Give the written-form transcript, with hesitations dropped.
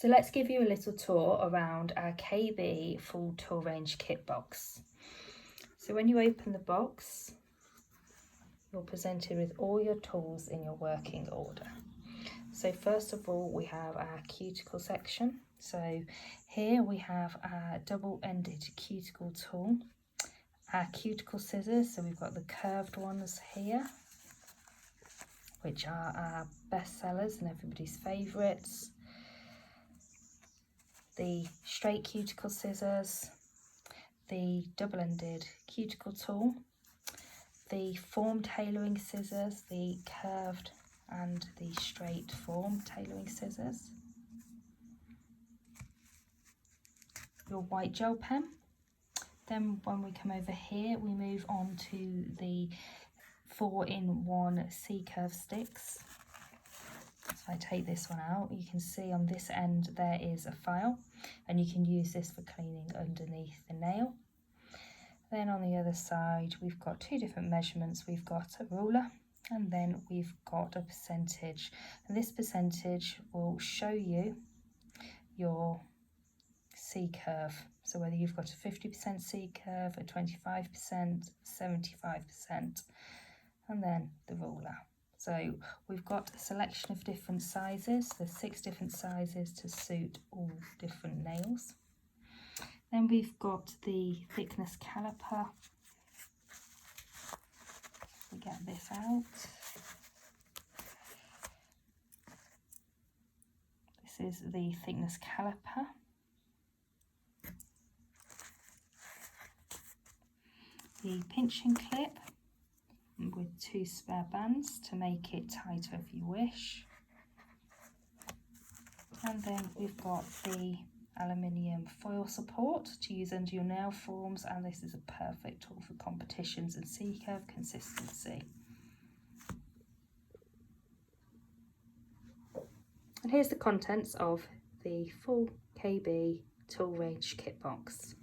So let's give you a little tour around our KB full tool range kit box. So when you open the box, you're presented with all your tools in your working order. So first of all, we have our cuticle section. So here we have our double-ended cuticle tool, our cuticle scissors. So we've got the curved ones here, which are our best sellers and everybody's favourites. The straight cuticle scissors, the double-ended cuticle tool, the form tailoring scissors, the curved and the straight form tailoring scissors, your white gel pen. Then when we come over here, we move on to the 4-in-1 C-curve sticks. So I take this one out, you can see on this end there is a file, and you can use this for cleaning underneath the nail. Then on the other side we've got two different measurements. We've got a ruler and then we've got a percentage, and this percentage will show you your C-curve. So whether you've got a 50% C-curve, a 25%, 75%, and then the ruler. So we've got a selection of different sizes. There's 6 different sizes to suit all different nails. Then we've got the thickness caliper. We get this out. This is the thickness caliper. The pinching clip with 2 spare bands to make it tighter if you wish. And then we've got the aluminium foil support to use under your nail forms, and this is a perfect tool for competitions and C-curve consistency. And here's the contents of the full KB tool range kit box.